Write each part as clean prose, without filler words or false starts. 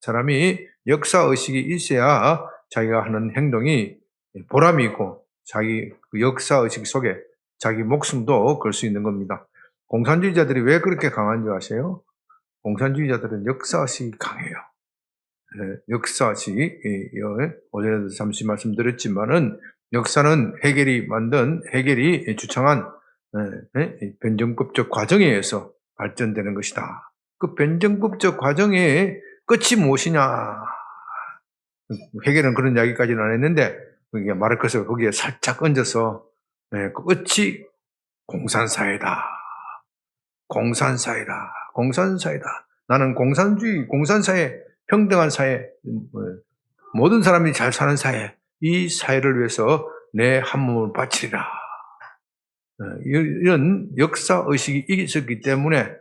사람이 역사의식이 있어야 자기가 하는 행동이 보람이 있고 자기 그 역사의식 속에 자기 목숨도 걸 수 있는 겁니다. 공산주의자들이 왜 그렇게 강한 줄 아세요? 공산주의자들은 역사의식이 강해요. 역사의식이, 어제도 잠시 말씀드렸지만은 역사는 해결이 주창한 변정법적 과정에 의해서 발전되는 것이다. 그 변정법적 과정의 끝이 무엇이냐? 해결은 그런 이야기까지는 안 했는데 마르크스가 거기에 살짝 얹어서 그 끝이 공산사회다. 공산사회다. 나는 공산사회, 평등한 사회, 모든 사람이 잘 사는 사회, 이 사회를 위해서 내 한 몸을 바치리라. 이런 역사의식이 있었기 때문에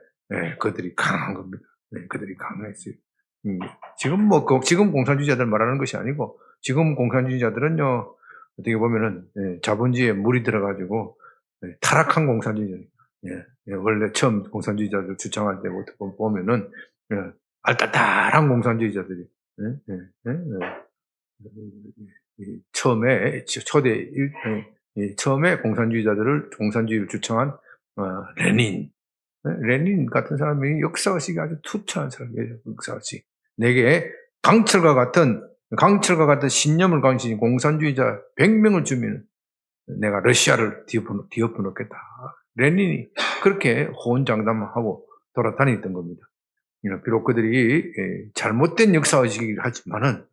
그들이 강한 겁니다. 그들이 강했어요. 지금 공산주의자들 말하는 것이 아니고, 지금 공산주의자들은요, 어떻게 보면은, 자본주의에 물이 들어가지고, 타락한 공산주의자. 원래 처음 공산주의자들 주창할 때부터 보면은, 알딸딸한 공산주의자들이, 처음에 공산주의를 주창한, 레닌 같은 사람이 역사의식이 아주 투철한 사람이에요. 역사의식. 내게 강철과 같은 신념을 강신 공산주의자 100명을 주면 내가 러시아를 뒤엎어 놓겠다. 레닌이 그렇게 호언장담하고 돌아다녔던 겁니다. 비록 그들이 잘못된 역사의식이긴 하지만은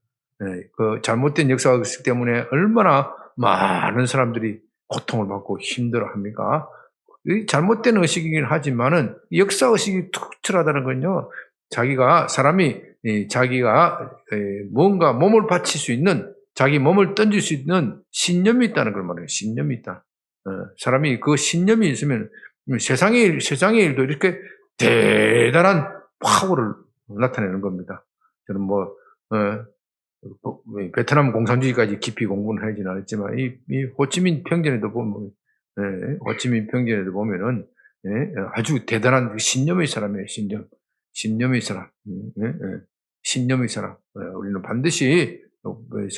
그 잘못된 역사의식 때문에 얼마나 많은 사람들이 고통을 받고 힘들어합니까? 잘못된 의식이긴 하지만은 역사의식이 투철하다는 건요, 사람이 자기가 뭔가 몸을 바칠 수 있는, 자기 몸을 던질 수 있는 신념이 있다는 걸 말해요. 신념이 있다. 사람이 그 신념이 있으면 세상의 일도 이렇게 대단한 파워를 나타내는 겁니다. 저는 베트남 공산주의까지 깊이 공부는 하진 않았지만, 이 호치민 평전에도 보면, 아주 대단한 신념의 사람이에요, 신념의 사람. 신념의 사람. 우리는 반드시,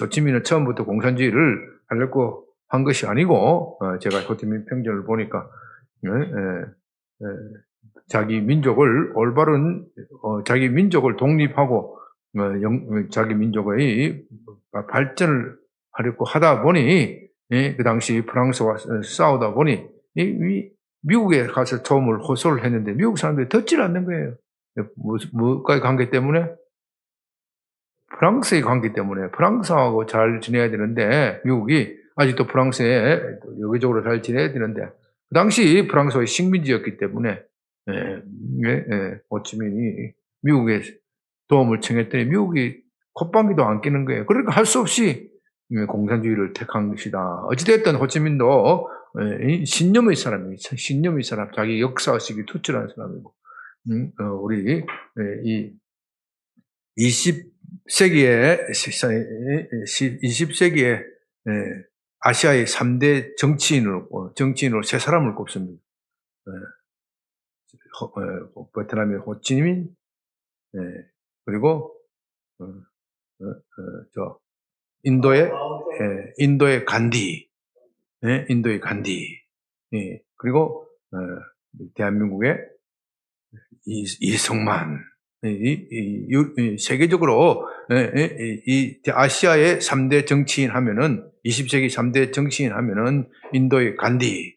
호치민은 처음부터 공산주의를 하려고 한 것이 아니고, 제가 호치민 평전을 보니까, 자기 민족을 독립하고, 자기 민족의 발전을 하려고 하다 보니, 그 당시 프랑스와 싸우다 보니, 미국에 가서 도움을 호소를 했는데, 미국 사람들이 듣질 않는 거예요. 뭐까지 관계 때문에? 프랑스의 관계 때문에. 프랑스하고 잘 지내야 되는데, 미국이 아직도 프랑스에 여기저기로 잘 지내야 되는데, 그 당시 프랑스의 식민지였기 때문에, 호치민이 미국에 도움을 청했더니 미국이 콧방귀도 안 끼는 거예요. 그러니까 할 수 없이 공산주의를 택한 것이다. 어찌됐든 호치민도 신념의 사람이에요. 신념의 사람, 자기 역사의식이 투철한 사람이고, 우리 이 20세기에 아시아의 3대 정치인으로 세 사람을 꼽습니다. 베트남의 호치민, 그리고 인도의 간디, 그리고 대한민국의 이승만. 세계적으로 이 아시아의 3대 정치인 하면은, 20세기 3대 정치인 하면은 인도의 간디,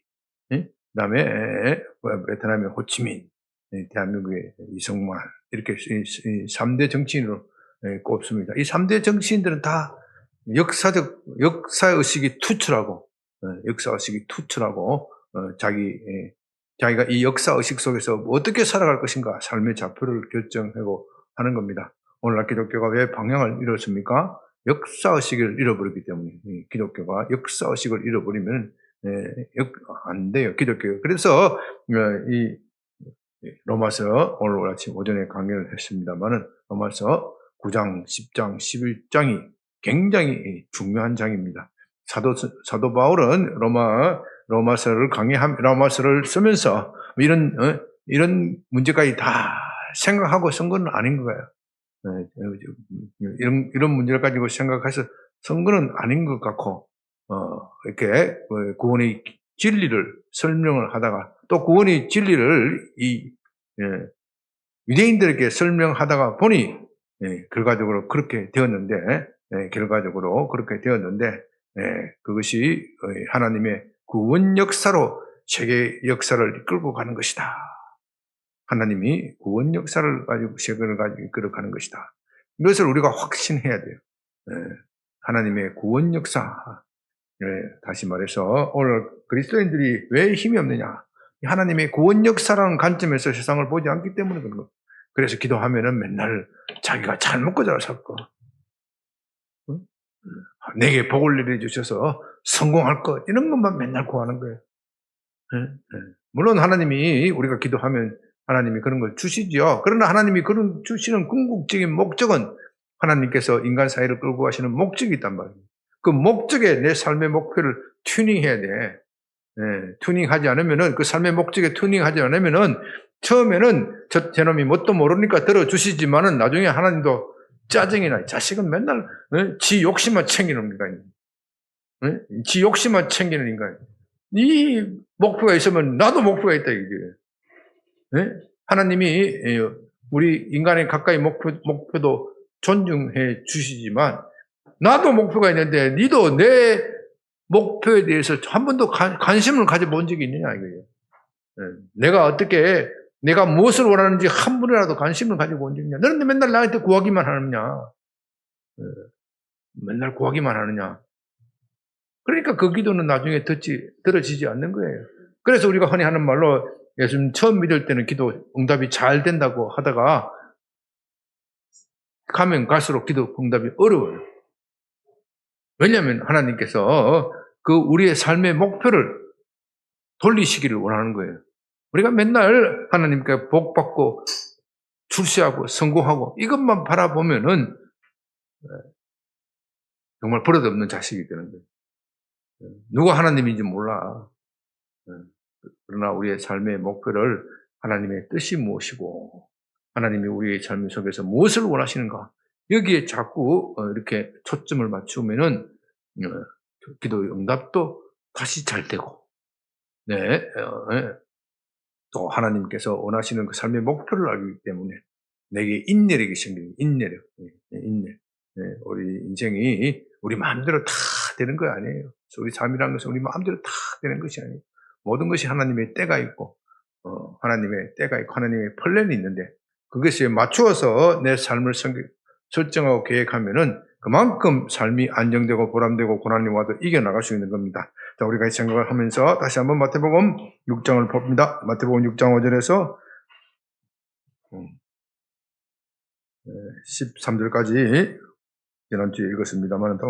그다음에 베트남의 호치민, 대한민국의 이승만, 이렇게 3대 정치인으로 꼽습니다. 이 3대 정치인들은 다 역사의식이 투철하고, 자기가 이 역사의식 속에서 어떻게 살아갈 것인가, 삶의 좌표를 결정하고 하는 겁니다. 오늘날 기독교가 왜 방향을 잃었습니까? 역사의식을 잃어버리기 때문에. 기독교가 역사의식을 잃어버리면 안 돼요, 기독교가. 그래서 이 로마서, 오늘 아침 오전에 강연을 했습니다만은, 로마서 9장, 10장, 11장이 굉장히 중요한 장입니다. 사도 바울은 로마서를 쓰면서 이런 문제까지 다 생각하고 쓴 건 아닌 거예요. 이런 문제를 가지고 생각해서 선거는 아닌 것 같고, 이렇게 구원의 진리를 설명을 하다가 또 구원의 진리를 유대인들에게 설명하다가 보니 결과적으로 그렇게 되었는데, 그것이 하나님의 구원 역사로 세계 역사를 이끌고 가는 것이다. 하나님이 구원 역사를 가지고 세계를 가지고 이끌어가는 것이다. 이것을 우리가 확신해야 돼요. 하나님의 구원 역사. 다시 말해서 오늘 그리스도인들이 왜 힘이 없느냐? 하나님의 구원 역사라는 관점에서 세상을 보지 않기 때문에 그런 거. 그래서 기도하면은 맨날 자기가 잘 먹고 잘 살 거, 내게 복을 내려주셔서 성공할 것, 이런 것만 맨날 구하는 거예요. 물론 하나님이 우리가 기도하면 하나님이 그런 걸 주시죠. 그러나 하나님이 그런 주시는 궁극적인 목적은 하나님께서 인간 사회를 끌고 가시는 목적이 있단 말이에요. 그 목적에 내 삶의 목표를 튜닝해야 돼. 튜닝하지 않으면은, 그 삶의 목적에 튜닝하지 않으면은, 처음에는 저놈이 뭣도 모르니까 들어주시지만은 나중에 하나님도 짜증이 나. 자식은 맨날 지 욕심만 챙기는 인간이에요. 지 욕심만 챙기는 인간. 이 목표가 있으면 나도 목표가 있다 이게. 하나님이 우리 인간의 가까이 목표도 존중해 주시지만 나도 목표가 있는데 니도 내 목표에 대해서 한 번도 관심을 가져본 적이 있느냐 이거예요. 내가 무엇을 원하는지 한 번이라도 관심을 가지고 온 적이 있냐. 너는 맨날 나한테 구하기만 하느냐. 맨날 구하기만 하느냐. 그러니까 그 기도는 나중에 들어지지 않는 거예요. 그래서 우리가 흔히 하는 말로 예수님 처음 믿을 때는 기도 응답이 잘 된다고 하다가 가면 갈수록 기도 응답이 어려워요. 왜냐하면 하나님께서 그 우리의 삶의 목표를 돌리시기를 원하는 거예요. 우리가 맨날 하나님께 복받고 출세하고 성공하고 이것만 바라보면은 정말 버릇없는 자식이 되는 거예요. 누가 하나님인지 몰라. 그러나 우리의 삶의 목표를 하나님의 뜻이 무엇이고 하나님이 우리의 삶 속에서 무엇을 원하시는가 여기에 자꾸 이렇게 초점을 맞추면은 기도의 응답도 다시 잘 되고 또 하나님께서 원하시는 그 삶의 목표를 알기 때문에 내게 인내력이 생기는 인내력. 우리 인생이 우리 마음대로 다 되는 거 아니에요. 우리 삶이라는 것은 우리 마음대로 다 되는 것이 아니에요. 모든 것이 하나님의 때가 있고 하나님의 플랜이 있는데 그것에 맞추어서 내 삶을 설정하고 계획하면은 그만큼 삶이 안정되고 보람되고 고난이 와도 이겨나갈 수 있는 겁니다. 자, 우리가 이 생각을 하면서 다시 한번 마태복음 6장을 봅니다. 마태복음 6장 5절에서 13절까지 지난주에 읽었습니다만 더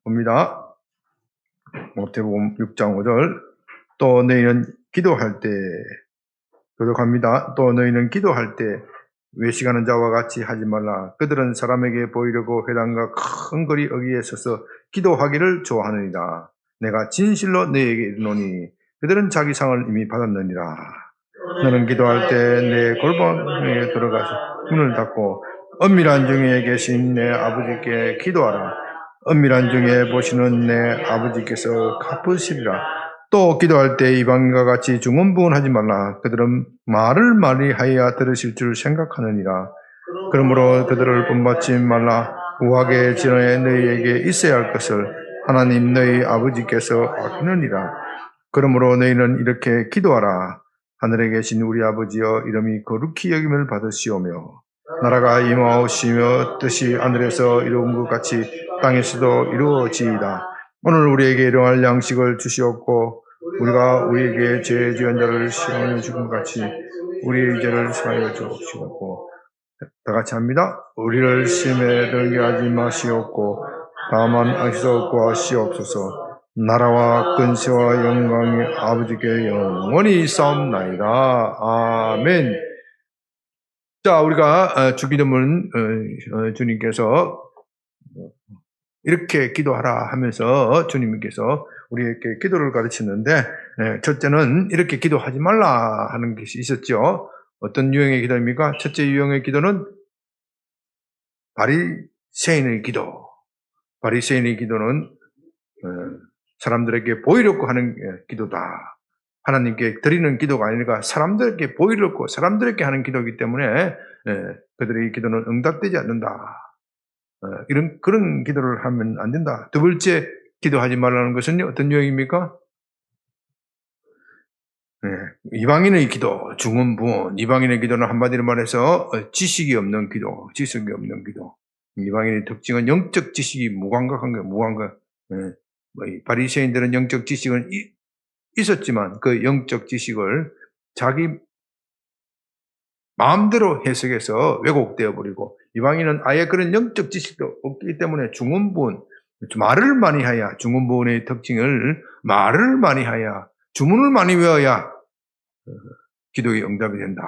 봅니다. 마태복음 6장 5절 또 너희는 기도할 때 교독합니다. 또 너희는 기도할 때 외식하는 자와 같이 하지 말라. 그들은 사람에게 보이려고 회당과 큰 거리 어귀에 서서 기도하기를 좋아하느니라. 내가 진실로 너희에게 이르노니 그들은 자기 상을 이미 받았느니라. 너는 기도할 때 내 골방에 들어가서 문을 닫고 은밀한 중에 계신 내 아버지께 기도하라. 은밀한 중에 보시는 내 아버지께서 갚으시리라. 또 기도할 때 이방인과 같이 중언부언하지 말라. 그들은 말을 많이 하여야 들으실 줄 생각하느니라. 그러므로 그들을 본받지 말라. 우하게 전에 너희에게 있어야 할 것을 하나님 너희 아버지께서 아시느니라. 그러므로 너희는 이렇게 기도하라. 하늘에 계신 우리 아버지여 이름이 거룩히 여김을 받으시오며 나라가 임하오시며 뜻이 하늘에서 이루은 것 같이 땅에서도 이루어지이다. 오늘 우리에게 일용할 양식을 주시옵고 우리가 우리에게 죄 지은 자를 시험해 주신 것 같이 우리의 죄를 사하여 주옵시고 다 같이 합니다. 우리를 시험에 들게 하지 마시옵고 다만 악에서 구하시옵소서. 나라와 근세와 영광이 아버지께 영원히 있사옵나이다. 아멘. 자, 우리가 주기도문 주님께서 이렇게 기도하라 하면서 주님께서 우리에게 기도를 가르치는데 첫째는 이렇게 기도하지 말라 하는 것이 있었죠. 어떤 유형의 기도입니까? 첫째 유형의 기도는 바리새인의 기도. 바리새인의 기도는 사람들에게 보이려고 하는 기도다. 하나님께 드리는 기도가 아니라 사람들에게 보이려고 사람들에게 하는 기도이기 때문에 그들의 기도는 응답되지 않는다. 그런 기도를 하면 안 된다. 두 번째 기도하지 말라는 것은 어떤 유형입니까? 이방인의 기도, 중언부언. 이방인의 기도는 한마디로 말해서 지식이 없는 기도, 지식이 없는 기도. 이방인의 특징은 영적 지식이 무감각한 거예요. 무감각. 바리새인들은 영적 지식은 있었지만 그 영적 지식을 자기 마음대로 해석해서 왜곡되어 버리고, 이방인은 아예 그런 영적 지식도 없기 때문에 중언부언, 말을 많이 해야, 중언부언의 특징을 말을 많이 해야, 주문을 많이 외워야 기도의 응답이 된다.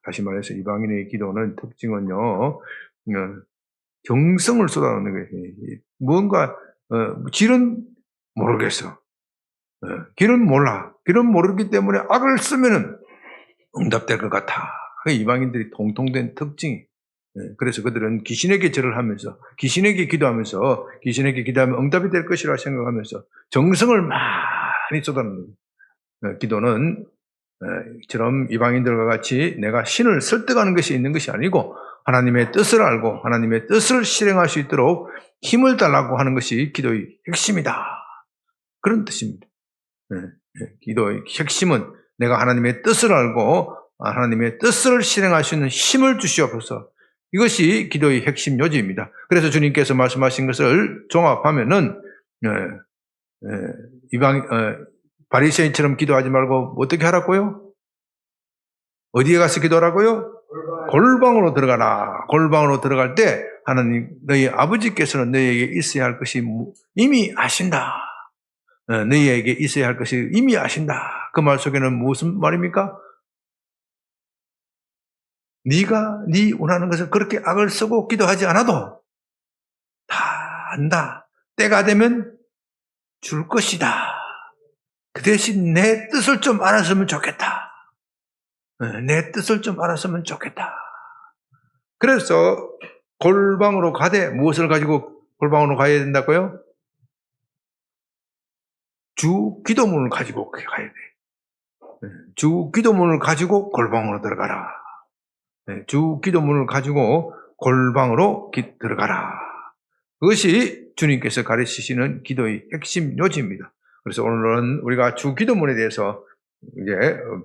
다시 말해서 이방인의 기도는 특징은요, 정성을 쏟아내는 거예요. 뭔가 길은 모르겠어. 길은 몰라. 길은 모르기 때문에 악을 쓰면은 응답될 것 같아. 이방인들이 통통된 특징이. 그래서 그들은 귀신에게 절을 하면서, 귀신에게 기도하면서, 귀신에게 기도하면 응답이 될 것이라 생각하면서 정성을 많이 쏟아내는 거예요. 기도는 처럼 이방인들과 같이 내가 신을 설득하는 것이 있는 것이 아니고 하나님의 뜻을 알고 하나님의 뜻을 실행할 수 있도록 힘을 달라고 하는 것이 기도의 핵심이다. 그런 뜻입니다. 기도의 핵심은 내가 하나님의 뜻을 알고 하나님의 뜻을 실행할 수 있는 힘을 주시옵소서. 이것이 기도의 핵심 요지입니다. 그래서 주님께서 말씀하신 것을 종합하면은 바리새인처럼 기도하지 말고 어떻게 하라고요? 어디에 가서 기도하라고요? 골방으로 들어가라. 골방으로 들어갈 때 하나님, 너희 아버지께서는 너희에게 있어야 할 것이 이미 아신다. 너희에게 있어야 할 것이 이미 아신다. 그 말 속에는 무슨 말입니까? 네가 네 원하는 것을 그렇게 악을 쓰고 기도하지 않아도 다 안다. 때가 되면 줄 것이다. 그 대신 내 뜻을 좀 알았으면 좋겠다. 내 뜻을 좀 알았으면 좋겠다. 그래서 골방으로 가되 무엇을 가지고 골방으로 가야 된다고요? 주 기도문을 가지고 가야 돼. 주 기도문을 가지고 골방으로 들어가라. 주 기도문을 가지고 골방으로 들어가라. 그것이 주님께서 가르치시는 기도의 핵심 요지입니다. 그래서 오늘은 우리가 주 기도문에 대해서 이제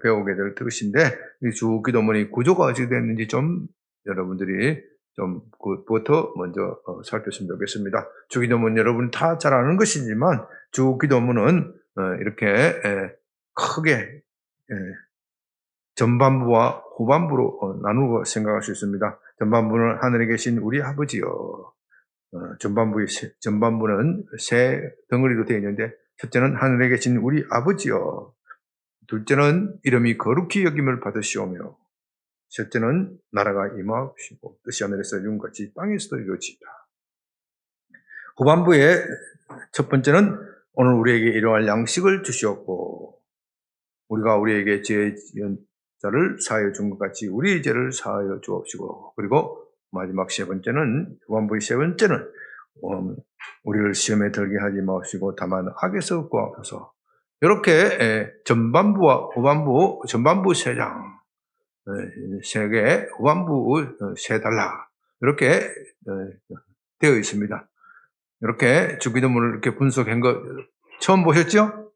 배우게 될 것인데, 이 주 기도문의 구조가 어떻게 됐는지 좀 여러분들이 좀 그부터 먼저 살폈으면 좋겠습니다. 주 기도문 여러분 다 잘 아는 것이지만 주 기도문은 이렇게 크게 전반부와 후반부로 나누고 생각할 수 있습니다. 전반부는 하늘에 계신 우리 아버지요. 전반부는 세 덩어리로 되어 있는데, 첫째는 하늘에 계신 우리 아버지요. 둘째는 이름이 거룩히 여김을 받으시오며, 셋째는 나라가 임하옵시고 뜻이 하늘에서 이룬같이 땅에서도 이루어지이다. 후반부의 첫 번째는 오늘 우리에게 일용할 양식을 주시옵고 우리가 우리에게 죄 지은 자를 사하여 준 것 같이 우리의 죄를 사하여 주옵시고, 그리고 마지막 세 번째는, 후반부의 세 번째는 우리를 시험에 들게 하지 마옵시고 다만 악에서 구하옵소서. 이렇게 전반부와 후반부, 전반부 3장 3개, 후반부 3달라 이렇게 되어 있습니다. 이렇게 주기도문을 이렇게 분석한 거 처음 보셨죠?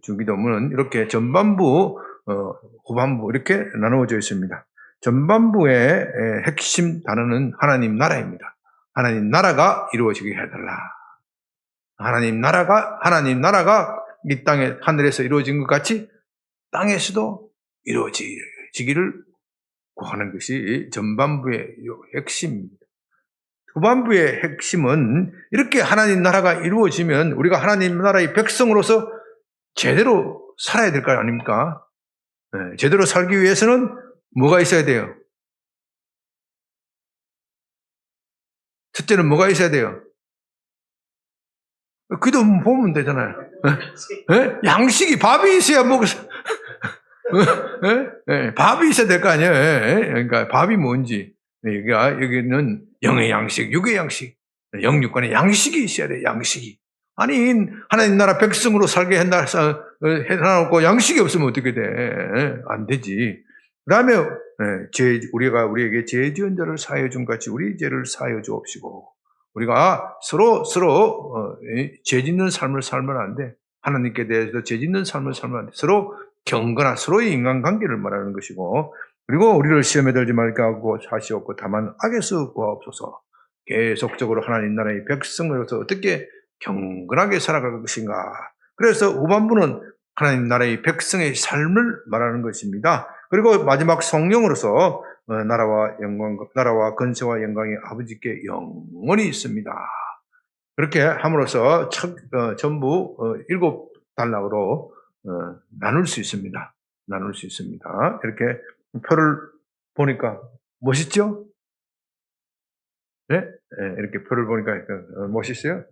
주기도문은 이렇게 전반부, 후반부 이렇게 나누어져 있습니다. 전반부의 핵심 단어는 하나님 나라입니다. 하나님 나라가 이루어지게 해달라. 하나님 나라가 이 땅에 하늘에서 이루어진 것 같이 땅에서도 이루어지기를 구하는 것이 전반부의 핵심입니다. 후반부의 핵심은 이렇게 하나님 나라가 이루어지면 우리가 하나님 나라의 백성으로서 제대로 살아야 될 거 아닙니까? 제대로 살기 위해서는 뭐가 있어야 돼요? 첫째는 뭐가 있어야 돼요? 기도 보면 되잖아요. 양식이, 밥이 있어야 밥이 있어야 될 거 아니에요. 그러니까 밥이 뭔지. 여기는 영의 양식, 육의 양식, 영육간의 양식이 있어야 돼, 양식이. 아니, 하나님 나라 백성으로 살게 해놔놓고 양식이 없으면 어떻게 돼? 안 되지. 그 다음에, 우리에게 죄 지은 자를 사하여 준 같이 우리 죄를 사하여 주옵시고, 우리가 서로, 죄 짓는 삶을 살면 안 돼. 하나님께 대해서 죄 짓는 삶을 살면 안 돼. 서로 경건한, 서로의 인간관계를 말하는 것이고, 그리고 우리를 시험에 들지 말게 하고 하시옵고 다만 악에서 구하옵소서. 계속적으로 하나님 나라의 백성으로서 어떻게 경건하게 살아갈 것인가. 그래서 후반부는 하나님 나라의 백성의 삶을 말하는 것입니다. 그리고 마지막 성령으로서 나라와 건세와 영광이 아버지께 영원히 있습니다. 그렇게 함으로써 전부 7단락으로 나눌 수 있습니다. 나눌 수 있습니다. 이렇게 표를 보니까 멋있죠? 네? 이렇게 표를 보니까 멋있어요?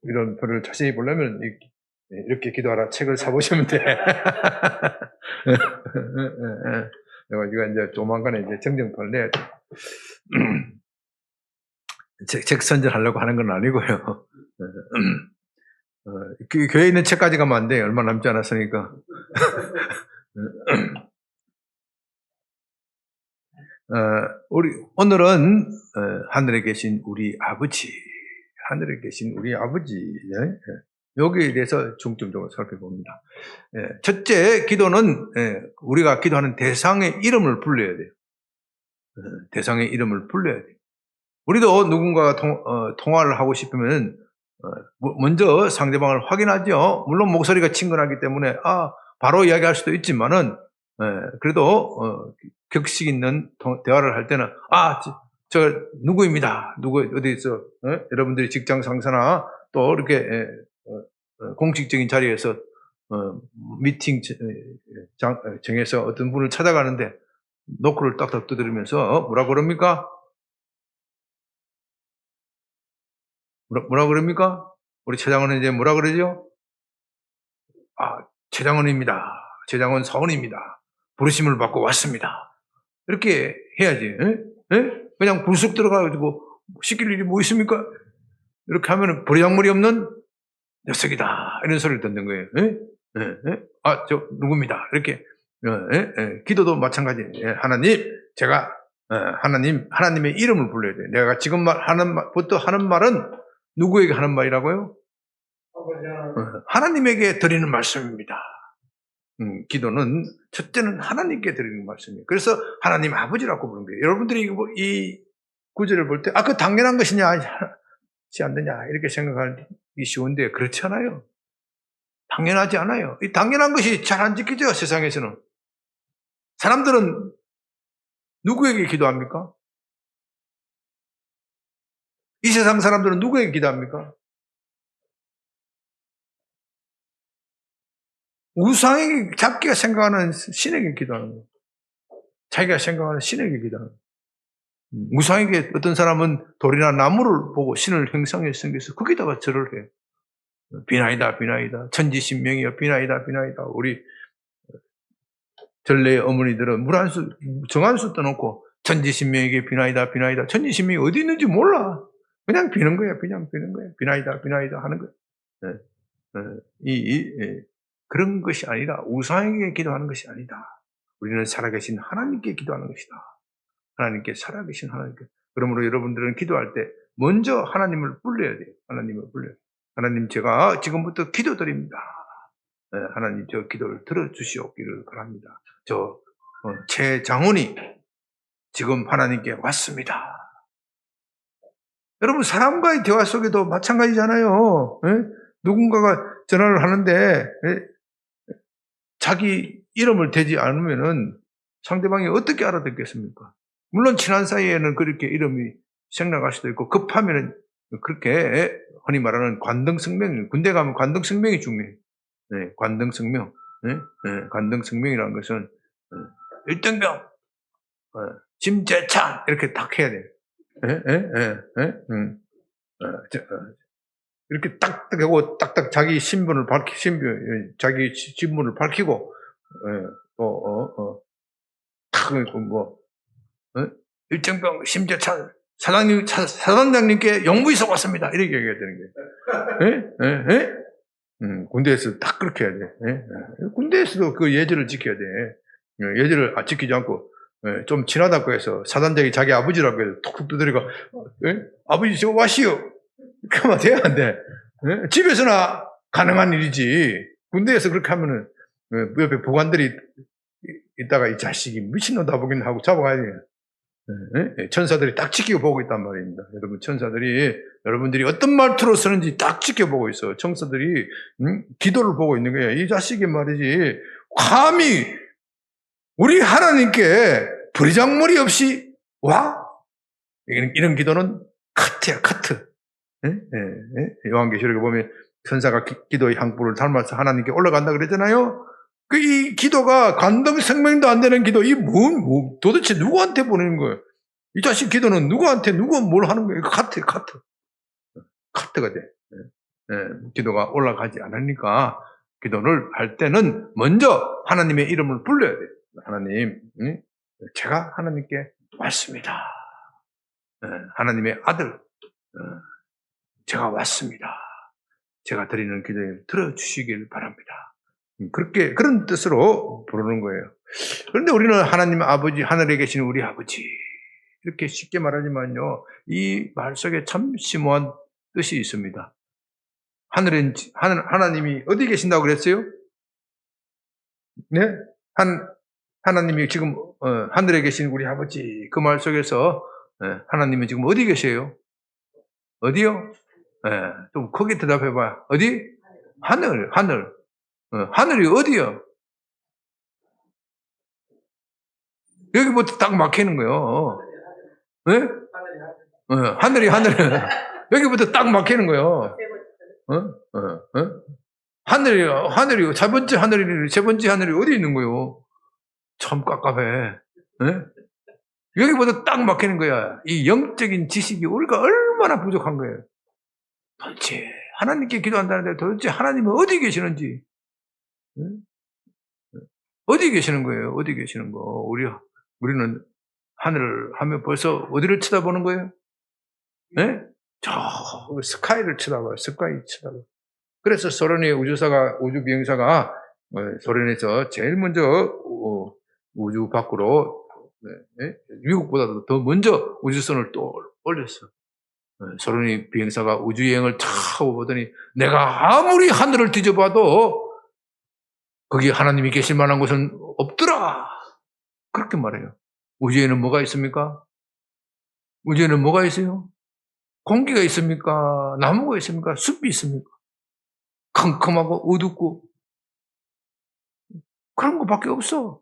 이런 표를 자세히 보려면 이렇게 기도하라 책을 사보시면 돼. 이거 이제 조만간에 이제 정정표를 내야죠. 책 선전하려고 하는 건 아니고요. 교회에 있는 책까지 가면 안 돼. 얼마 남지 않았으니까. 오늘은 하늘에 계신 우리 아버지, 여기에 대해서 중점적으로 살펴봅니다. 첫째, 기도는 우리가 기도하는 대상의 이름을 불러야 돼요. 대상의 이름을 불러야 돼요. 우리도 누군가가 통화를 하고 싶으면 먼저 상대방을 확인하죠. 물론 목소리가 친근하기 때문에 바로 이야기할 수도 있지만은 그래도 격식 있는 대화를 할 때는 저 누구입니다. 누구 어디 있어? 여러분들이 직장 상사나 또 이렇게 공식적인 자리에서 미팅 정해서 어떤 분을 찾아가는데 노크를 딱딱 두드리면서 뭐라 그럽니까? 뭐라 그럽니까? 우리 최장원은 이제 뭐라 그러죠? 최장원입니다. 최장원 사원입니다. 부르심을 받고 왔습니다. 이렇게 해야지. 그냥 불쑥 들어가가지고 시킬 일이 뭐 있습니까? 이렇게 하면 버리장머리 없는 녀석이다. 이런 소리를 듣는 거예요. 저 누굽니다. 이렇게. 기도도 마찬가지. 하나님, 제가 하나님의 이름을 불러야 돼요. 내가 지금 부터 하는 말은 누구에게 하는 말이라고요? 하나님에게 드리는 말씀입니다. 기도는 첫째는 하나님께 드리는 말씀이에요. 그래서 하나님 아버지라고 부르는 거예요. 여러분들이 이 구절을 볼 때 그 당연한 것이냐 하지 않느냐 이렇게 생각하기 쉬운데 그렇지 않아요. 당연하지 않아요. 이 당연한 것이 잘 안 지켜져요. 세상에서는. 사람들은 누구에게 기도합니까? 이 세상 사람들은 누구에게 기도합니까? 우상에게, 자기가 생각하는 신에게 기도하는 거예요. 자기가 생각하는 신에게 기도하는 거예요. 우상에게 어떤 사람은 돌이나 나무를 보고 신을 형상에 생겨서 거기다가 절을 해요. 비나이다, 비나이다. 천지신명이여, 비나이다, 비나이다. 우리 전래의 어머니들은 물 한 수, 정 한 수 떠놓고 천지신명에게 비나이다, 비나이다. 천지신명이 어디 있는지 몰라. 그냥 비는 거야, 그냥 비는 거야. 비나이다, 비나이다 하는 거야. 그런 것이 아니라 우상에게 기도하는 것이 아니다. 우리는 살아계신 하나님께 기도하는 것이다. 하나님께 살아계신 하나님께. 그러므로 여러분들은 기도할 때 먼저 하나님을 불러야 돼요. 하나님을 불러야 돼요. 하나님 제가 지금부터 기도드립니다. 하나님 저 기도를 들어주시옵기를 바랍니다. 최장훈이 지금 하나님께 왔습니다. 여러분 사람과의 대화 속에도 마찬가지잖아요. 누군가가 전화를 하는데 자기 이름을 대지 않으면은 상대방이 어떻게 알아듣겠습니까? 물론 친한 사이에는 그렇게 이름이 생각할 수도 있고 급하면은 그렇게 흔히 말하는 관등성명, 군대 가면 관등성명이 중요해요. 관등성명. 관등성명이라는 것은 일등병, 심재창 이렇게 딱 해야 돼요. 이렇게 딱딱 하고 딱딱 자기 신분을 자기 신분을 밝히고 탁 일정병, 심지어 사단장님께 영무이서 왔습니다. 이렇게 얘기해야 되는 거예요. 예? 예? 군대에서 딱 그렇게 해야 돼. 예? 군대에서도 그 예절을 지켜야 돼. 예절을 지키지 않고, 좀 지나다고 해서 사단장이 자기 아버지라고 해서 톡톡 두드리고, 아버지 저 와시오. 그러면 돼야 안 돼. 예? 집에서나 가능한 일이지. 군대에서 그렇게 하면은, 옆에 보관들이 있다가 이 자식이 미친놈다 보긴 하고 잡아가야 돼. 천사들이 딱 지키고 보고 있단 말입니다. 여러분, 천사들이 여러분들이 어떤 말투로 쓰는지 딱 지켜보고 있어. 천사들이 기도를 보고 있는 거예요. 이 자식이 말이지 감히 우리 하나님께 버리장머리 없이 와? 이런 기도는 카트야, 카트. 요한계시록에 보면 천사가 기도의 향부를 닮아서 하나님께 올라간다 그랬잖아요. 이 기도가 간동 생명도 안 되는 기도, 도대체 누구한테 보내는 거예요? 이 자식 기도는 누구한테, 누가 뭘 하는 거예요? 카트. 카트가 돼. 기도가 올라가지 않으니까 기도를 할 때는 먼저 하나님의 이름을 불러야 돼. 하나님, 제가 하나님께 왔습니다. 하나님의 아들, 제가 왔습니다. 제가 드리는 기도에 들어주시길 바랍니다. 그런 뜻으로 부르는 거예요. 그런데 우리는 하나님 아버지, 하늘에 계신 우리 아버지, 이렇게 쉽게 말하지만요, 이 말 속에 참 심오한 뜻이 있습니다. 하나님이 어디 계신다고 그랬어요? 네? 하나님이 지금, 하늘에 계신 우리 아버지, 그 말 속에서, 하나님은 지금 어디 계세요? 어디요? 좀 크게 대답해봐요. 어디? 하늘. 하늘이 어디요? 여기부터 딱 막히는 거예요. 네? 하늘이. 여기부터 딱 막히는 거예요. 하늘이, 첫 번째 하늘이, 세 번째 하늘이 어디 있는 거예요? 참 깝깝해. 여기부터 딱 막히는 거야. 이 영적인 지식이 우리가 얼마나 부족한 거예요. 도대체 하나님께 기도한다는데 도대체 하나님은 어디 계시는지, 어디 계시는 거예요? 어디 계시는 거? 우리는 하늘을 하면 벌써 어디를 쳐다보는 거예요? 저 스카이를 쳐다봐요. 스카이 쳐다봐요. 그래서 소련의 우주 비행사가 소련에서 제일 먼저 우주 밖으로 미국보다도 더 먼저 우주선을 또 올렸어. 소련의 비행사가 우주여행을 타고 보더니 내가 아무리 하늘을 뒤져봐도 거기 하나님이 계실 만한 곳은 없더라. 그렇게 말해요. 우주에는 뭐가 있습니까? 우주에는 뭐가 있어요? 공기가 있습니까? 나무가 있습니까? 숲이 있습니까? 컴컴하고 어둡고 그런 것밖에 없어.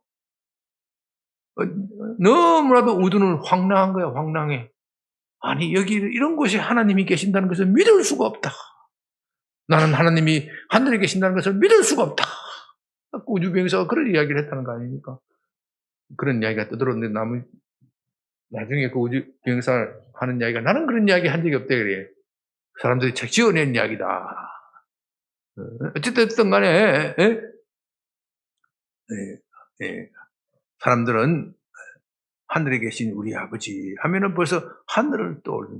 너무나도 우주는 황량한 거야. 황량해. 아니 여기 이런 곳에 하나님이 계신다는 것을 믿을 수가 없다. 나는 하나님이 하늘에 계신다는 것을 믿을 수가 없다. 우주비행사가 그런 이야기를 했다는 거 아닙니까? 그런 이야기가 떠들었는데 나중에 그 우주비행사 하는 이야기가 나는 그런 이야기 한 적이 없대 그래. 사람들이 책 지어낸 이야기다. 어쨌든 간에 사람들은 하늘에 계신 우리 아버지 하면은 벌써 하늘을 떠올려.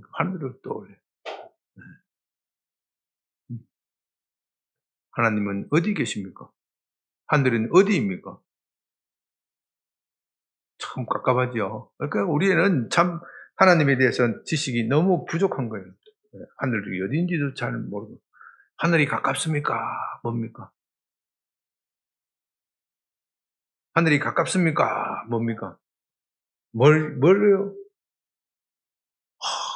하나님은 어디 계십니까? 하늘은 어디입니까? 참 깝깝하죠. 그러니까 우리는 참 하나님에 대해서는 지식이 너무 부족한 거예요. 하늘이 어딘지도 잘 모르고. 하늘이 가깝습니까? 뭡니까? 하늘이 가깝습니까? 뭡니까? 뭘요?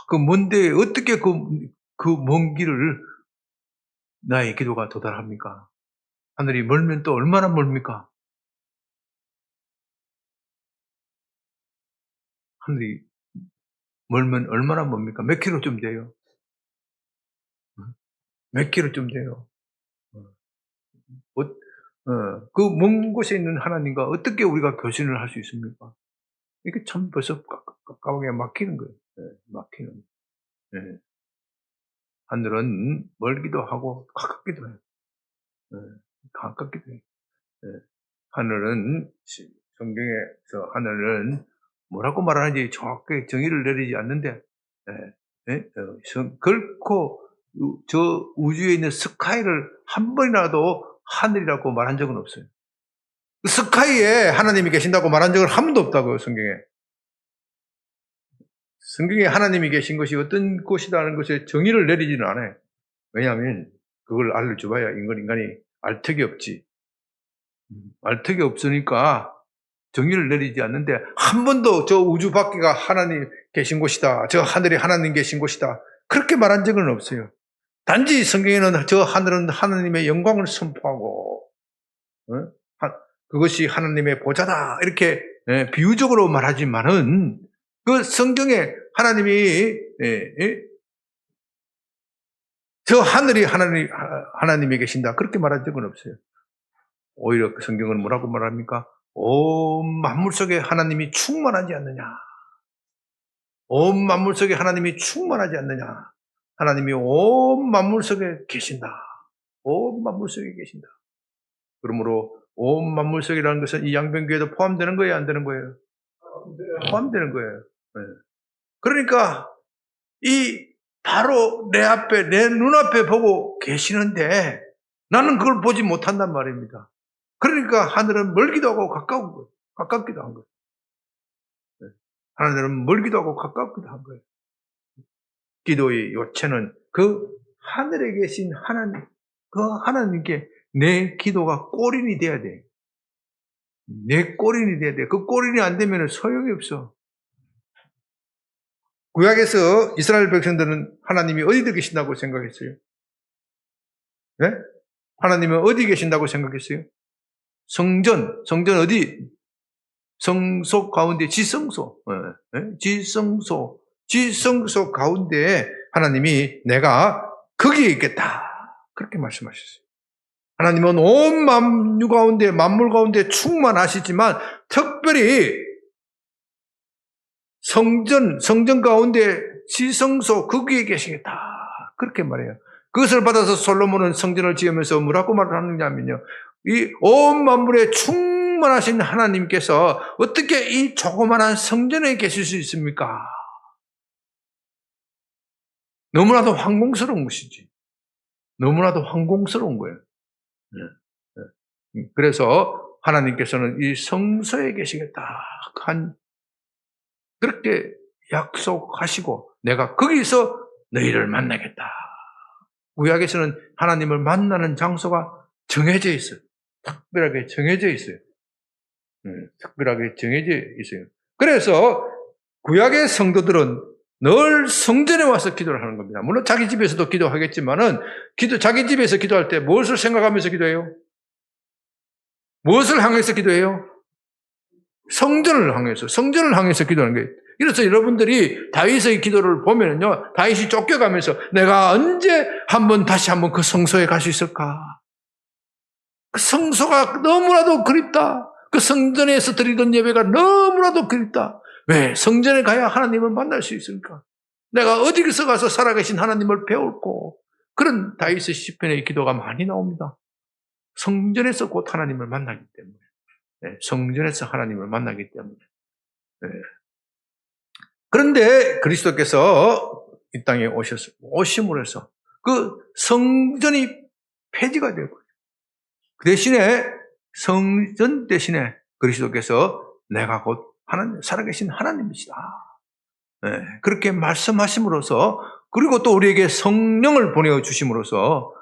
그 먼데 어떻게 그 먼 길을 나의 기도가 도달합니까? 하늘이 멀면 또 얼마나 멀습니까? 하늘이 멀면 얼마나 멉니까? 몇 킬로쯤 돼요? 몇 킬로쯤 돼요? 그 먼 곳에 있는 하나님과 어떻게 우리가 교신을 할 수 있습니까? 이게 참 벌써 깜깜하게 막히는 거예요. 막히는. 하늘은 멀기도 하고 가깝기도 해요. 가깝기도 해요. 하늘은 성경에서 하늘은 뭐라고 말하는지 정확하게 정의를 내리지 않는데, 결코 저 우주에 있는 스카이를 한 번이라도 하늘이라고 말한 적은 없어요. 스카이에 하나님이 계신다고 말한 적은 한 번도 없다고요, 성경에. 성경에 하나님이 계신 것이 어떤 곳이라는 것에 정의를 내리지는 않아요. 왜냐하면 그걸 알려줘봐야 인간이 알 턱이 없지. 알 턱이 없으니까 정의를 내리지 않는데, 한 번도 저 우주 밖에가 하나님 계신 곳이다, 저 하늘이 하나님 계신 곳이다, 그렇게 말한 적은 없어요. 단지 성경에는 저 하늘은 하나님의 영광을 선포하고, 그것이 하나님의 보좌다, 이렇게 비유적으로 말하지만은, 그 성경에 하나님이 저 하늘이 하나님이 계신다, 그렇게 말한 적은 없어요. 오히려 그 성경은 뭐라고 말합니까? 온 만물 속에 하나님이 충만하지 않느냐. 온 만물 속에 하나님이 충만하지 않느냐. 하나님이 온 만물 속에 계신다. 온 만물 속에 계신다. 그러므로 온 만물 속이라는 것은 이 양변교회도 포함되는 거예요, 안 되는 거예요? 포함되는 거예요. 네. 그러니까 이 바로 내 앞에, 내 눈앞에 보고 계시는데 나는 그걸 보지 못한단 말입니다. 그러니까 하늘은 멀기도 하고 가까운 거예요. 가깝기도 한 거예요. 하늘은 멀기도 하고 가깝기도 한 거예요. 기도의 요체는 그 하늘에 계신 하나님, 그 하나님께 내 기도가 꼬린이 돼야 돼. 내 꼬린이 돼야 돼. 그 꼬린이 안 되면 소용이 없어. 구약에서 이스라엘 백성들은 하나님이 어디에 계신다고 생각했어요? 네? 하나님은 어디 계신다고 생각했어요? 성전 어디? 성소 가운데 지성소, 지성소 가운데 하나님이 내가 거기에 있겠다, 그렇게 말씀하셨어요. 하나님은 온 만유 가운데, 만물 가운데 충만하시지만 특별히 성전 가운데 지성소 거기에 계시겠다, 그렇게 말해요. 그것을 받아서 솔로몬은 성전을 지으면서 뭐라고 말을 하느냐면요, 이 온 만물에 충만하신 하나님께서 어떻게 이 조그만한 성전에 계실 수 있습니까? 너무나도 황공스러운 것이지. 너무나도 황공스러운 거예요. 그래서 하나님께서는 이 성소에 계시겠다, 그렇게 약속하시고 내가 거기서 너희를 만나겠다. 구약에서는 하나님을 만나는 장소가 정해져 있어요. 특별하게 정해져 있어요. 특별하게 정해져 있어요. 그래서 구약의 성도들은 늘 성전에 와서 기도를 하는 겁니다. 물론 자기 집에서도 기도하겠지만은 자기 집에서 기도할 때 무엇을 생각하면서 기도해요? 무엇을 향해서 기도해요? 성전을 향해서 기도하는 거예요. 그래서 여러분들이 다윗의 기도를 보면요, 다윗이 쫓겨가면서 내가 언제 다시 한번 그 성소에 갈 수 있을까? 그 성소가 너무나도 그립다. 그 성전에서 드리던 예배가 너무나도 그립다. 왜? 성전에 가야 하나님을 만날 수 있으니까. 내가 어디서 가서 살아계신 하나님을 배울고, 그런 다윗의 시편의 기도가 많이 나옵니다. 성전에서 곧 하나님을 만나기 때문에. 성전에서 하나님을 만나기 때문에. 그런데 그리스도께서 이 땅에 오심으로 해서 그 성전이 폐지가 되고, 그 대신에 성전 대신에 그리스도께서 내가 곧 하나님, 살아계신 하나님이시다, 그렇게 말씀하심으로써, 그리고 또 우리에게 성령을 보내주심으로써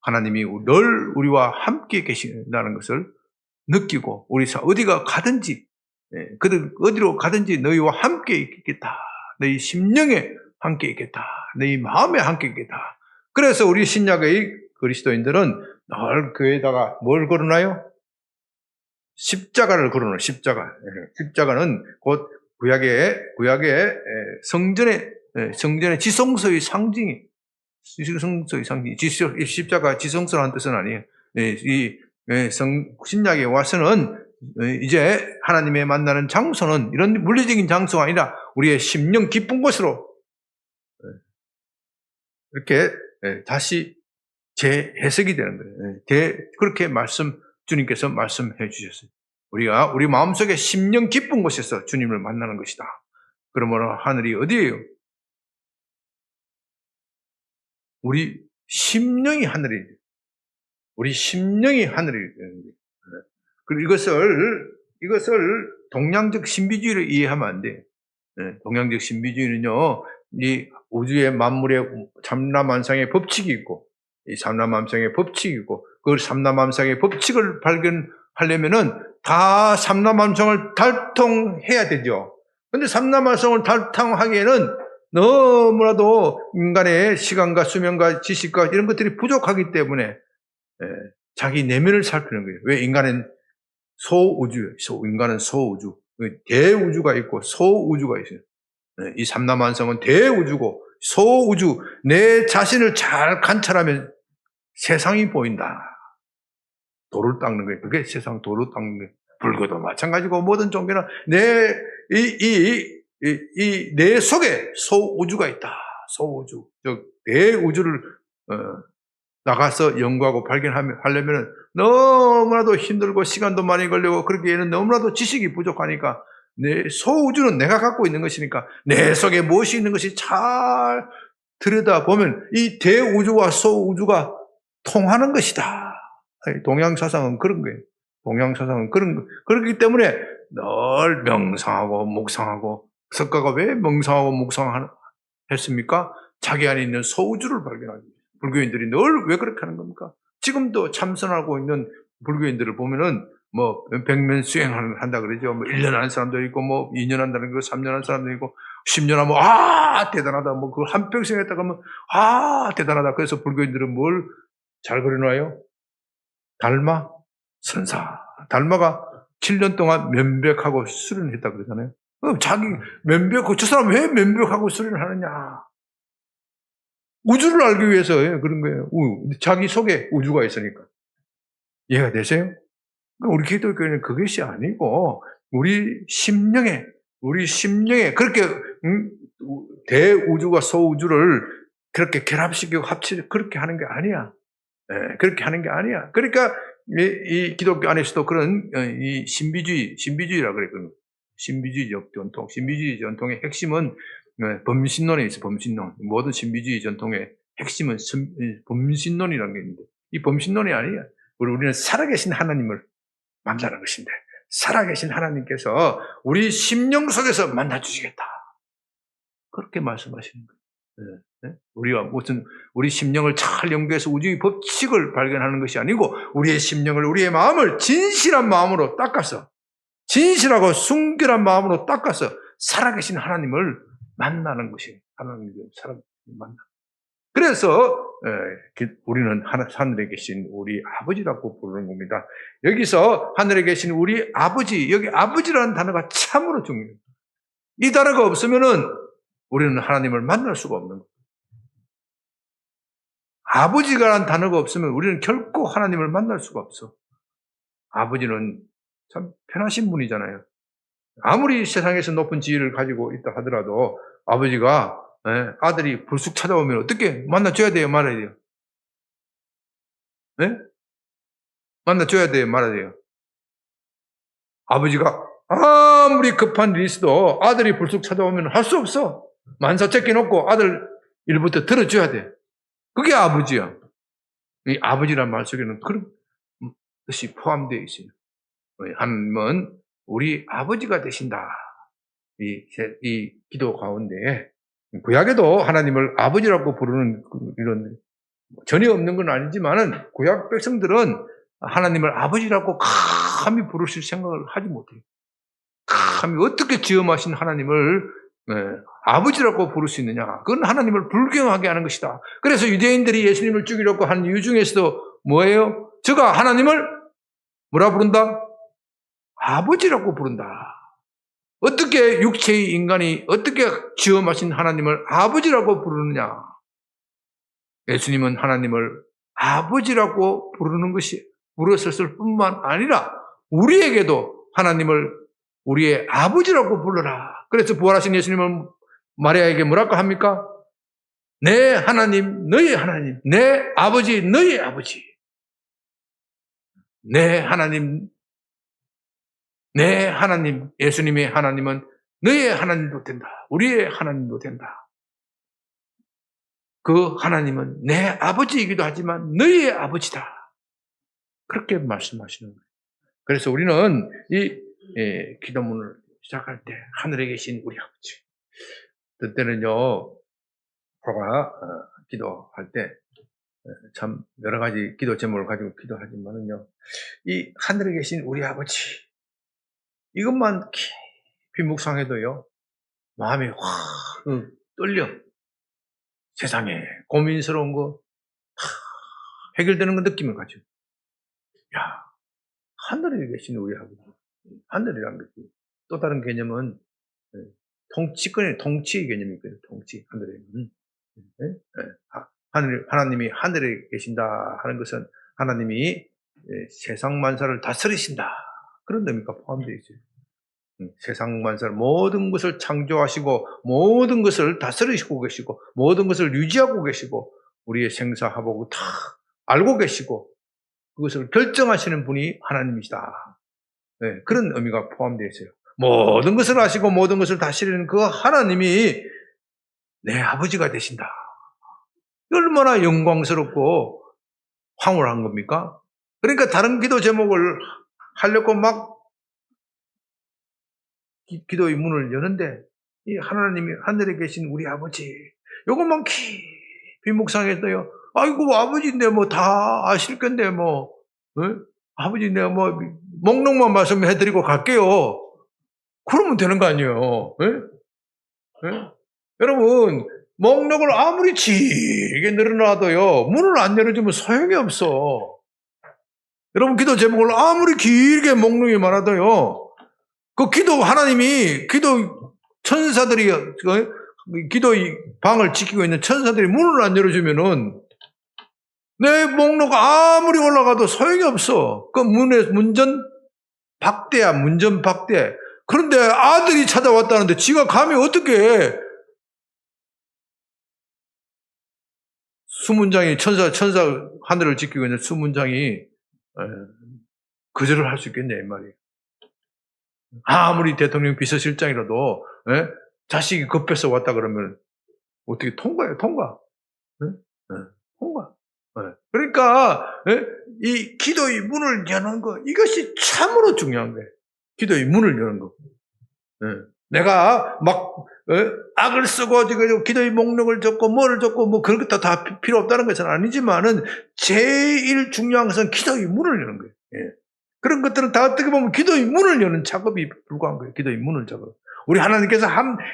하나님이 늘 우리와 함께 계신다는 것을 느끼고, 우리 어디가 가든지, 어디로 가든지 너희와 함께 있겠다, 너희 심령에 함께 있겠다, 너희 마음에 함께 있겠다. 그래서 우리 신약의 그리스도인들은 늘 교회에다가 뭘 걸어놔요? 십자가를 걸어놔요. 십자가는 곧 구약의 성전의 지성소의 상징이, 십자가 지성소라는 뜻은 아니에요. 신약에 와서는 이제 하나님의 만나는 장소는 이런 물리적인 장소가 아니라 우리의 심령 깊은 곳으로 이렇게 다시 재해석이 되는 거예요. 그렇게 주님께서 말씀해 주셨어요. 우리가 우리 마음속에 심령 깊은 곳에서 주님을 만나는 것이다. 그러므로 하늘이 어디예요? 우리 심령이 하늘이에요. 우리 심령이 하늘이에요. 그리고 이것을 동양적 신비주의를 이해하면 안 돼요. 동양적 신비주의는요, 이 우주의 만물의 삼라만상의 법칙이 있고, 이 삼라만상의 법칙이 있고, 그 삼라만상의 법칙을 발견하려면은 다 삼라만상을 달통해야 되죠. 근데 삼라만상을 달통하기에는 너무나도 인간의 시간과 수명과 지식과 이런 것들이 부족하기 때문에 자기 내면을 살피는 거예요. 왜 인간은 소우주예요. 인간은 소우주. 대우주가 있고 소우주가 있어요. 이 삼라만상은 대우주고 소우주, 내 자신을 잘 관찰하면 세상이 보인다. 도를 닦는 거예요. 그게 세상 도를 닦는 거예요. 불교도 마찬가지고 모든 종교는 내 속에 소우주가 있다. 소우주. 즉 대우주를 나가서 연구하고 발견하려면 너무나도 힘들고 시간도 많이 걸리고 그러기에는 너무나도 지식이 부족하니까 내 소우주는 내가 갖고 있는 것이니까 내 속에 무엇이 있는 것이 잘 들여다보면 이 대우주와 소우주가 통하는 것이다. 동양사상은 그런 거예요. 동양사상은 그렇기 때문에 늘 명상하고 묵상하고 석가가 왜 명상하고 묵상했습니까? 자기 안에 있는 소우주를 발견하기 위해서. 불교인들이 늘 왜 그렇게 하는 겁니까? 지금도 참선하고 있는 불교인들을 보면은 뭐 백면 수행을 한다 그러죠. 뭐 1년 하는 사람도 있고 뭐 2년 한다는 거 3년 하는 사람도 있고 10년 하면 대단하다. 뭐 그걸 한평생 했다 그러면 대단하다. 그래서 불교인들은 뭘 잘 그려놔요? 달마, 선사. 달마가 7년 동안 면벽하고 수련을 했다 그러잖아요. 자기 면벽하고 저 사람 왜 면벽하고 수련을 하느냐? 우주를 알기 위해서 그런 거예요. 자기 속에 우주가 있으니까. 이해가 되세요? 우리 기독교는 그것이 아니고 우리 심령에 그렇게 대우주와 소우주를 그렇게 결합시키고 합치고 그렇게 하는 게 아니야. 그렇게 하는 게 아니야. 그러니까 이 기독교 안에서도 그런 이 신비주의라 그랬거든요. 신비주의적 전통, 신비주의 전통의 핵심은 범신론에 있어. 범신론. 모든 신비주의 전통의 핵심은 범신론이라는 게 있는데 이 범신론이 아니야. 우리는 살아계신 하나님을 만나는 것인데 살아계신 하나님께서 우리 심령 속에서 만나주시겠다. 그렇게 말씀하시는 거예요. 우리가 우리 심령을 잘 연구해서 우주의 법칙을 발견하는 것이 아니고 우리의 심령을, 우리의 마음을 진실한 마음으로 닦아서 진실하고 순결한 마음으로 닦아서 살아계신 하나님을 만나는 것이 하나님을 만나. 그래서 우리는 하늘에 계신 우리 아버지라고 부르는 겁니다. 여기서 하늘에 계신 우리 아버지, 여기 아버지라는 단어가 참으로 중요해요. 이 단어가 없으면은 우리는 하나님을 만날 수가 없는 거예요. 아버지라는 단어가 없으면 우리는 결코 하나님을 만날 수가 없어. 아버지는 참 편하신 분이잖아요. 아무리 세상에서 높은 지위를 가지고 있다 하더라도 아버지가 아들이 불쑥 찾아오면 어떻게 만나줘야 돼요? 말아야 돼요? 만나줘야 돼요? 말아야 돼요? 아버지가 아무리 급한 일이 있어도 아들이 불쑥 찾아오면 할 수 없어. 만사책기 놓고 아들 일부터 들어줘야 돼. 그게 아버지야. 이 아버지란 말 속에는 그런 것이 포함되어 있어요. 하나님은 우리 아버지가 되신다. 이 기도 가운데 구약에도 하나님을 아버지라고 부르는 이런 전혀 없는 건 아니지만은 구약 백성들은 하나님을 아버지라고 감히 부르실 생각을 하지 못해요. 감히 어떻게 지엄하신 하나님을 아버지라고 부를 수 있느냐? 그건 하나님을 불경하게 하는 것이다. 그래서 유대인들이 예수님을 죽이려고 한 이유 중에서도 뭐예요? 저가 하나님을 뭐라 부른다? 아버지라고 부른다. 어떻게 육체의 인간이 어떻게 지엄하신 하나님을 아버지라고 부르느냐? 예수님은 하나님을 아버지라고 부르는 것이 부르셨을 뿐만 아니라 우리에게도 하나님을 우리의 아버지라고 불러라. 그래서 부활하신 예수님은 마리아에게 뭐라고 합니까? 내 하나님, 너의 하나님, 내 아버지, 너의 아버지. 내 하나님, 내 하나님, 예수님의 하나님은 너의 하나님도 된다. 우리의 하나님도 된다. 그 하나님은 내 아버지이기도 하지만 너의 아버지다. 그렇게 말씀하시는 거예요. 그래서 우리는 이 기도문을 시작할 때 하늘에 계신 우리 아버지. 그때는요, 제가 기도할 때 참 여러 가지 기도 제목을 가지고 기도하지만은요, 이 하늘에 계신 우리 아버지, 이것만 깊이 묵상해도요, 마음이 확 떨려. 세상에 고민스러운 거 다 해결되는 거 느낌을 가지고. 야, 하늘에 계신 우리 아버지. 하늘이라는 것이 또 다른 개념은 통치권의 통치의 개념이 있거든요. 통치, 하늘에는. 하나님이 하늘에 계신다 하는 것은 하나님이 세상 만사를 다스리신다. 그런 의미가 포함되어 있어요. 세상 만사를 모든 것을 창조하시고 모든 것을 다스리시고 계시고 모든 것을 유지하고 계시고 우리의 생사화복을 다 알고 계시고 그것을 결정하시는 분이 하나님이시다. 그런 의미가 포함되어 있어요. 모든 것을 아시고 모든 것을 다스리는 그 하나님이 내 아버지가 되신다. 얼마나 영광스럽고 황홀한 겁니까? 그러니까 다른 기도 제목을 하려고 막 기도의 문을 여는데 이 하나님이 하늘에 계신 우리 아버지 요것만 깊이 묵상했어요. 아이고 아버지인데 뭐 다 아실 건데 뭐 아버지 내가 뭐 목록만 말씀해드리고 갈게요. 그러면 되는 거 아니에요. 여러분 목록을 아무리 길게 늘어놔도요 문을 안 열어주면 소용이 없어. 여러분 기도 제목을 아무리 길게 목록이 많아도요 그 기도 하나님이 기도 천사들이 기도의 방을 지키고 있는 천사들이 문을 안 열어주면은 내 목록 아무리 올라가도 소용이 없어. 그 문전 박대야, 문전 박대. 그런데 아들이 찾아왔다는데 지가 감히 어떻게 수문장이 천사 하늘을 지키고 있는 수문장이 거절을 할 수 있겠냐 이 말이에요. 아무리 대통령 비서실장이라도 자식이 급해서 왔다 그러면 어떻게 통과해요? 통과. 통과. 그러니까 이 기도의 문을 여는 거 이것이 참으로 중요한 거예요. 기도의 문을 여는 거. 내가 막 악을 쓰고 지금 기도의 목록을 적고 뭐를 적고 뭐 그런 것도 다 필요 없다는 것은 아니지만은 제일 중요한 것은 기도의 문을 여는 거예요. 그런 것들은 다 어떻게 보면 기도의 문을 여는 작업이 불과한 거예요. 기도의 문을 작업. 우리 하나님께서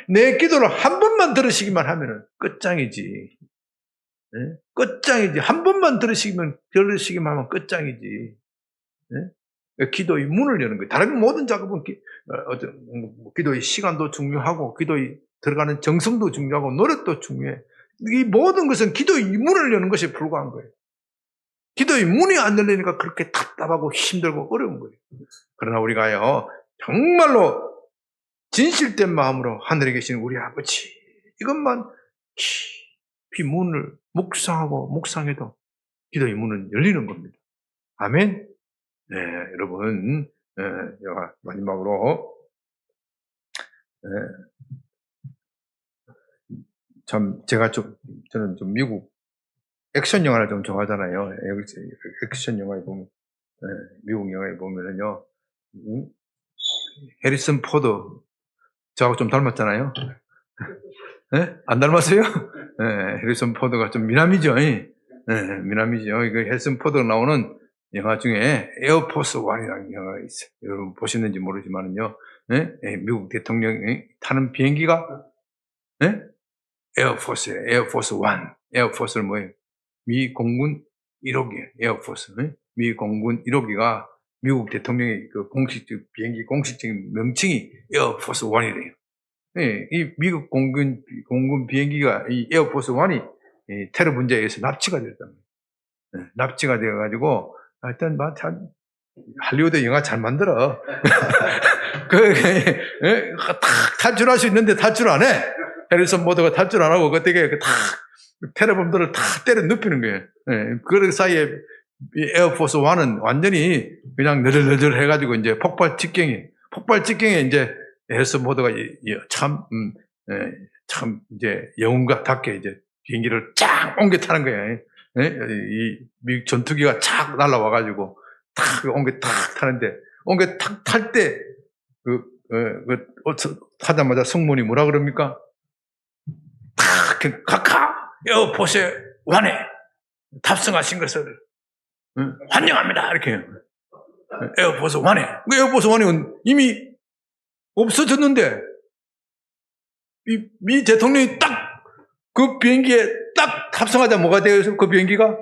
내 기도를 한 번만 들으시기만 하면은 끝장이지. 끝장이지. 한 번만 들으시기만 하면 끝장이지. 기도의 문을 여는 거예요. 다른 모든 작업은 기도의 시간도 중요하고 기도의 들어가는 정성도 중요하고 노력도 중요해. 이 모든 것은 기도의 문을 여는 것이 불과한 거예요. 기도의 문이 안 열리니까 그렇게 답답하고 힘들고 어려운 거예요. 그러나 우리가요 정말로 진실된 마음으로 하늘에 계신 우리 아버지 이것만 깊이 문을 묵상해도 기도의 문은 열리는 겁니다. 아멘. 네, 여러분, 마지막으로 참 저는 좀 미국 액션 영화를 좀 좋아하잖아요. 액션 영화에 보면 미국 영화에 보면은요, 해리슨 포드 저하고 좀 닮았잖아요. 안 닮았어요? 해리슨 포드가 좀 미남이죠. 미남이죠. 이거 해리슨 포드가 나오는 영화 중에 에어포스 1이라는 영화가 있어요. 여러분 보셨는지 모르지만은요, 미국 대통령이 타는 비행기가 에어포스예요. 에어포스 1. 에어포스는 뭐예요? 미 공군 1호기 에어포스. 미 공군 1호기가 미국 대통령의 그 비행기 공식적인 명칭이 에어포스 1이래요. 이 미국 공군 비행기가 이 에어포스 1이 테러 문제에 의해서 납치가 됐답니다. 납치가 되어가지고 하여튼 할리우드 영화 잘 만들어. 탈출할 수 있는데 탈출 안 해. 해리슨 포드가 탈출 안 하고 그때 테러범들을 다 때려 눕히는 거예요. 그 사이에 에어포스 1은 완전히 그냥 너덜너덜 해가지고 이제 폭발 폭발 직경에 이제 해리슨 포드가 참 이제 영웅같게 이제 비행기를 쫙 옮겨 타는 거예요. 이 미국 전투기가 쫙 날라와가지고 탁 옮겨 탁 타는데 옮겨 탁 탈 때 타자마자 성문이 뭐라 그럽니까? 탁 카카 에어포스에 완해 탑승하신 것을 환영합니다 이렇게 에어포스 완해. 에어포스 완해는 이미 없어졌는데 미 대통령이 딱 그 비행기에 딱 탑승하자 뭐가 되어서 그 비행기가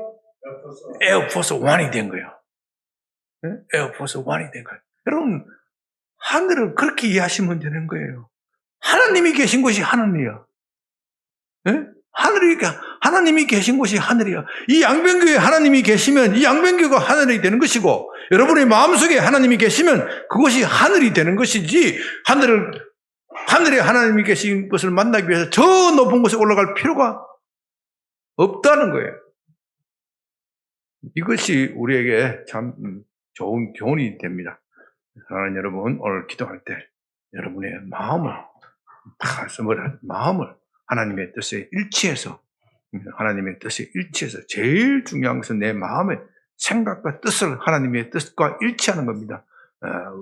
에어포스 완이 된 거예요. 에어포스 완이 된 거예요. 여러분 하늘을 그렇게 이해하시면 되는 거예요. 하나님이 계신 곳이 하늘이야. 하나님이 계신 곳이 하늘이야. 이 양변교회에 하나님이 계시면 이 양변교회가 하늘이 되는 것이고 여러분의 마음속에 하나님이 계시면 그것이 하늘이 되는 것이지 하늘에 하나님이 계신 것을 만나기 위해서 저 높은 곳에 올라갈 필요가 없다는 거예요. 이것이 우리에게 참 좋은 교훈이 됩니다. 사랑하는 여러분, 오늘 기도할 때 여러분의 마음을 하나님의 뜻에 일치해서 제일 중요한 것은 내 마음의 생각과 뜻을 하나님의 뜻과 일치하는 겁니다.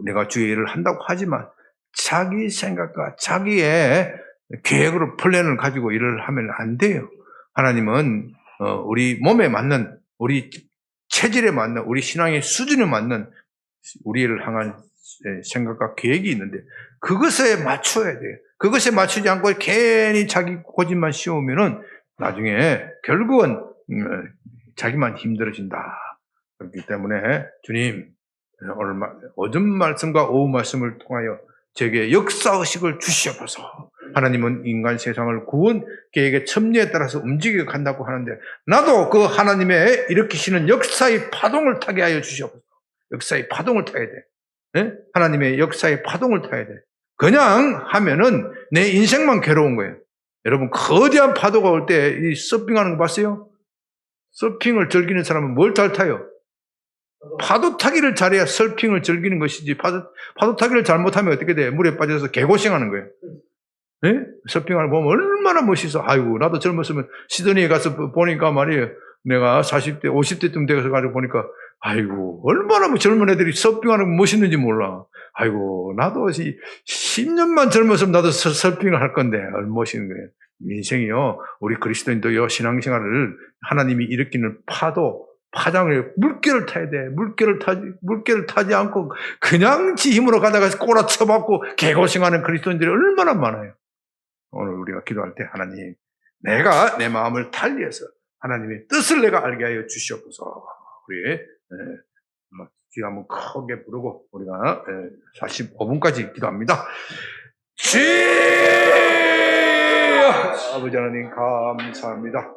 내가 주의 일을 한다고 하지만 자기 생각과 자기의 계획으로 플랜을 가지고 일을 하면 안 돼요. 하나님은 우리 몸에 맞는, 우리 체질에 맞는, 우리 신앙의 수준에 맞는 우리를 향한 생각과 계획이 있는데 그것에 맞춰야 돼요. 그것에 맞추지 않고 괜히 자기 고집만 씌우면은 나중에 결국은 자기만 힘들어진다. 그렇기 때문에 주님 오늘 오전 말씀과 오후 말씀을 통하여 제게 역사의식을 주시옵소서. 하나님은 인간 세상을 구원 계획의 첨예에 따라서 움직여 간다고 하는데 나도 그 하나님의 일으키시는 역사의 파동을 타게 하여 주시옵소서. 역사의 파동을 타야 돼. 하나님의 역사의 파동을 타야 돼. 그냥 하면은 내 인생만 괴로운 거예요. 여러분 거대한 파도가 올 때 이 서핑하는 거 봤어요? 서핑을 즐기는 사람은 뭘 잘 타요? 파도 타기를 잘해야 서핑을 즐기는 것이지 파도 타기를 잘못하면 어떻게 돼? 물에 빠져서 개고생하는 거예요. 서핑을 보면 얼마나 멋있어. 아이고 나도 젊었으면 시드니에 가서 보니까 말이에요. 내가 40대 50대쯤 돼서 가지고 보니까 아이고 얼마나 젊은 애들이 서핑하는 거 멋있는지 몰라. 아이고 나도 10년만 젊었으면 나도 서핑을 할 건데 얼마나 멋있는 거예요. 인생이요 우리 그리스도인도요 신앙생활을 하나님이 일으키는 파장을 물결을 타야 돼. 물결을 타지 않고 그냥 지 힘으로 가다가 꼬라쳐박고 개고생하는 그리스도인들이 얼마나 많아요. 오늘 우리가 기도할 때 하나님 내가 내 마음을 달리해서 하나님의 뜻을 내가 알게 하여 주시옵소서. 우리 주여 한번 크게 부르고 우리가 45분까지 기도합니다. 주여 아버지 하나님 감사합니다.